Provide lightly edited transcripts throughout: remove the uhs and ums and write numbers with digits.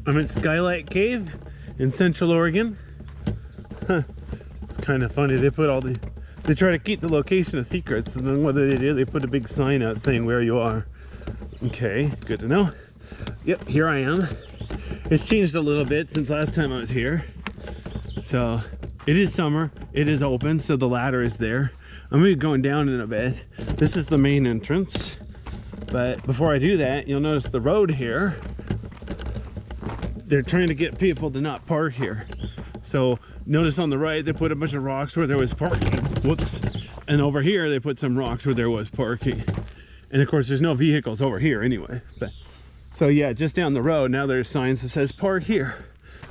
I'm at Skylight Cave in Central Oregon. Huh. It's kind of funny. They try to keep the location a secret, and then what do? They put a big sign out saying where you are. Okay, good to know. Yep, here I am. It's changed a little bit since last time I was here. So it is summer, it is open, so the ladder is there. I'm gonna be going down in a bit. This is the main entrance. But before I do that, you'll notice the road here. They're trying to get people to not park here. So notice on the right, they put a bunch of rocks where there was parking. Whoops. And over here, they put some rocks where there was parking. And of course, there's no vehicles over here anyway. But so yeah, just down the road, now there's signs that says park here.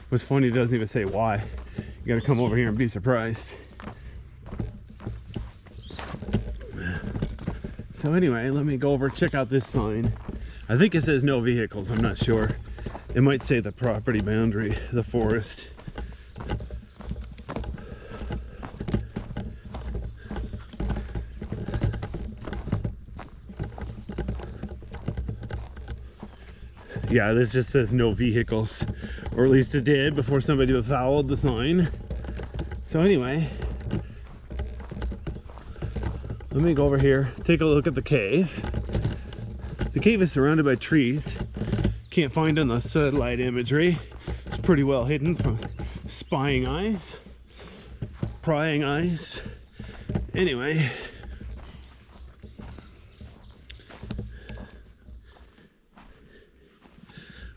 What's funny, it doesn't even say why. You gotta come over here and be surprised. So anyway, let me go over, check out this sign. I think it says no vehicles, I'm not sure. It might say the property boundary, the forest. Yeah, this just says no vehicles, or at least it did before somebody fouled the sign. So anyway, let me go over here, take a look at the cave. The cave is surrounded by trees. Can't find on the satellite imagery. It's pretty well hidden from spying eyes, prying eyes. Anyway,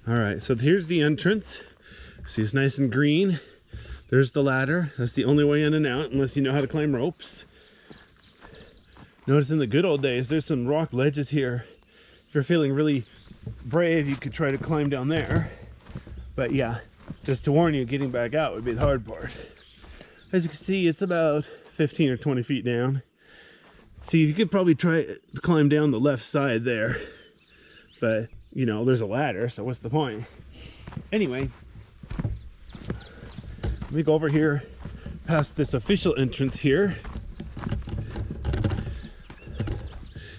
all right, so here's the entrance. See, it's nice and green. There's the ladder. That's the only way in and out, unless you know how to climb ropes. Notice in the good old days, there's some rock ledges here. If you're feeling really brave, you could try to climb down there. But yeah, just to warn you, getting back out would be the hard part. As you can see, it's about 15 or 20 feet down. See, you could probably try to climb down the left side there. But, you know, there's a ladder, so what's the point? Anyway, let me go over here past this official entrance here.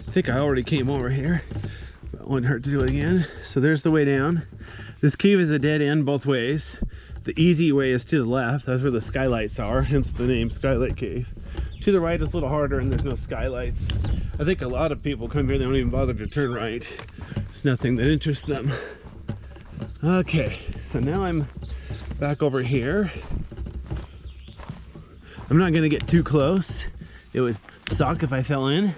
I think I already came over here, but it wouldn't hurt to do it again. So there's the way down. This cave is a dead end both ways. The easy way is to the left. That's where the skylights are, hence the name Skylight Cave. To the right is a little harder and there's no skylights. I think a lot of people come here, they don't even bother to turn right. It's nothing that interests them. Okay, so now I'm back over here. I'm not gonna get too close. It would suck if I fell in.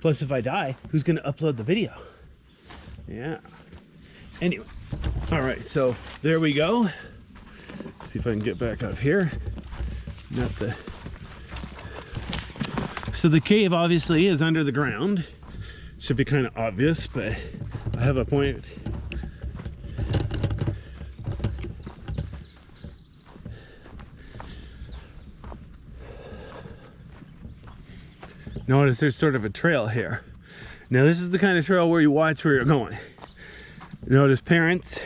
Plus, if I die, who's gonna upload the video? Yeah. Anyway, all right, so there we go. See if I can get back up here. So the cave obviously is under the ground. Should be kind of obvious, but I have a point. Notice there's sort of a trail here. Now this is the kind of trail where you watch where you're going. Notice parents,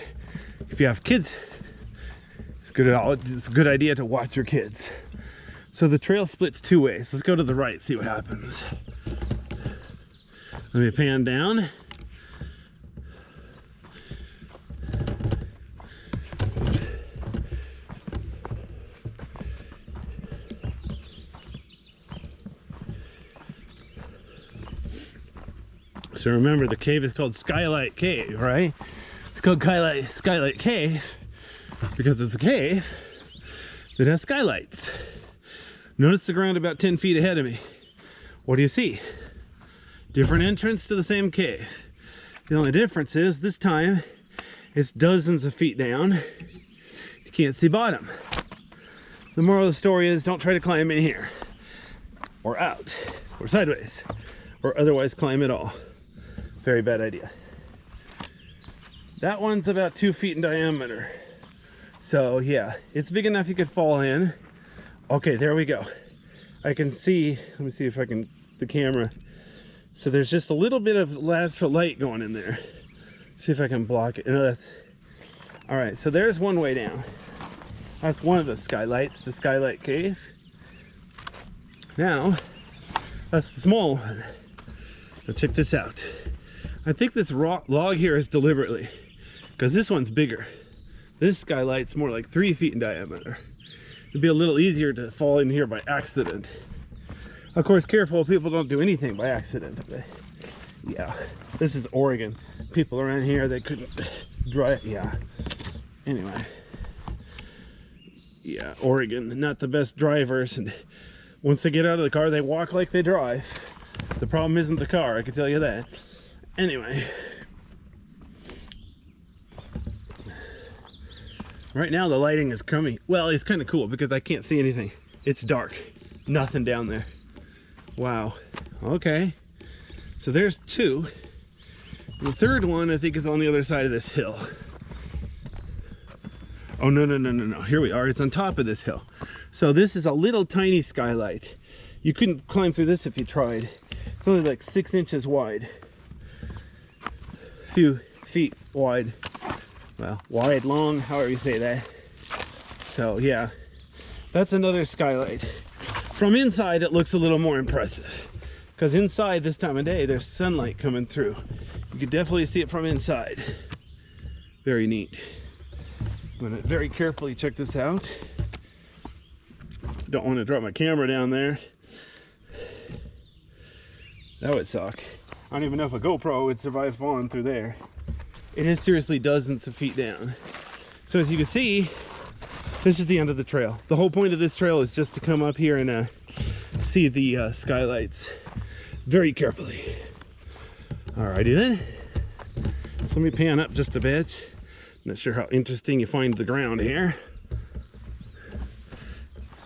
if you have kids, it's a good idea to watch your kids. So the trail splits two ways. Let's go to the right, see what happens. Let me pan down. So remember, the cave is called Skylight Cave, right? It's called Skylight Cave because it's a cave that has skylights. Notice the ground about 10 feet ahead of me. What do you see? Different entrance to the same cave. The only difference is this time it's dozens of feet down. You can't see bottom. The moral of the story is don't try to climb in here or out or sideways or otherwise climb at all. Very bad idea. That one's about 2 feet in diameter. So yeah, it's big enough you could fall in. Okay, there we go. I can see, let me see if I can, the camera. So there's just a little bit of lateral light going in there. See if I can block it. No, that's, all right, so there's one way down. That's one of the skylights, the Skylight Cave. Now, that's the small one. Now check this out. I think this log here is deliberately, because this one's bigger. This skylight's more like 3 feet in diameter. It'd be a little easier to fall in here by accident. Of course, careful, people don't do anything by accident. But yeah, this is Oregon. People around here, they couldn't drive. Yeah. Anyway. Yeah, Oregon, not the best drivers. And once they get out of the car, they walk like they drive. The problem isn't the car, I can tell you that. Anyway. Right now the lighting is crummy. Well, it's kind of cool because I can't see anything. It's dark. Nothing down there. Wow. Okay. So there's 2. The third one I think is on the other side of this hill. Oh, no. Here we are. It's on top of this hill. So this is a little tiny skylight. You couldn't climb through this if you tried. It's only like 6 inches wide. A few feet wide. Well, wide, long, however you say that. So yeah, that's another skylight. From inside, it looks a little more impressive. Because inside this time of day, there's sunlight coming through. You can definitely see it from inside. Very neat. I'm gonna very carefully check this out. Don't want to drop my camera down there. That would suck. I don't even know if a GoPro would survive falling through there. It is seriously dozens of feet down. So as you can see, this is the end of the trail. The whole point of this trail is just to come up here and see the skylights very carefully. Alrighty then. So let me pan up just a bit. Not sure how interesting you find the ground here.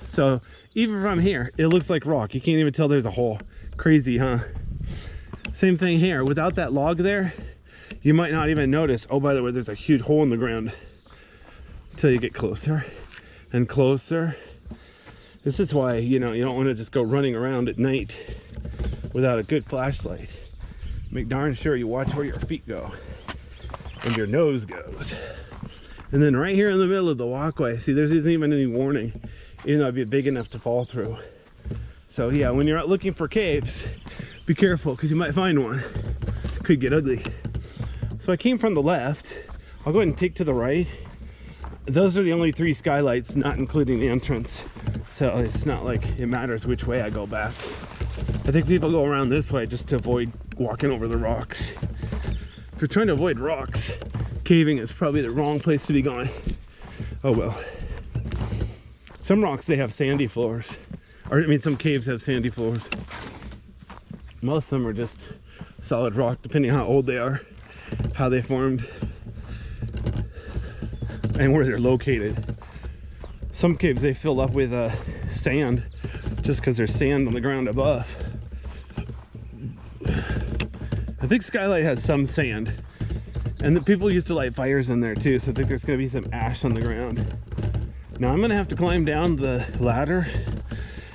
So even from here, it looks like rock. You can't even tell there's a hole. Crazy, huh? Same thing here. Without that log there, you might not even notice, oh, by the way, there's a huge hole in the ground until you get closer and closer. This is why, you know, you don't want to just go running around at night without a good flashlight. Make darn sure you watch where your feet go and your nose goes. And then right here in the middle of the walkway, see, there's isn't even any warning, even though it'd be big enough to fall through. So yeah, when you're out looking for caves, be careful because you might find one. Could get ugly. So I came from the left. I'll go ahead and take to the right. Those are the only 3 skylights, not including the entrance. So it's not like it matters which way I go back. I think people go around this way just to avoid walking over the rocks. If you're trying to avoid rocks, caving is probably the wrong place to be going. Oh well. Some rocks, they have sandy floors. Or I mean, some caves have sandy floors. Most of them are just solid rock, depending on how old they are, how they formed, and where they're located. Some caves they fill up with sand just because there's sand on the ground above. I think Skylight has some sand, and the people used to light fires in there too, so I think there's going to be some ash on the ground. Now I'm going to have to climb down the ladder.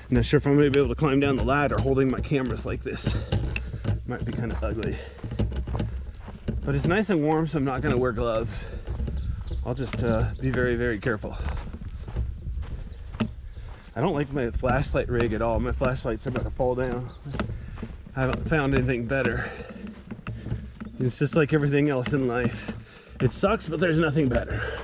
I'm not sure if I'm going to be able to climb down the ladder holding my cameras like this. Might be kind of ugly. But it's nice and warm, so I'm not going to wear gloves. I'll just be very, very careful. I don't like my flashlight rig at all. My flashlight's about to fall down. I haven't found anything better. It's just like everything else in life. It sucks, but there's nothing better.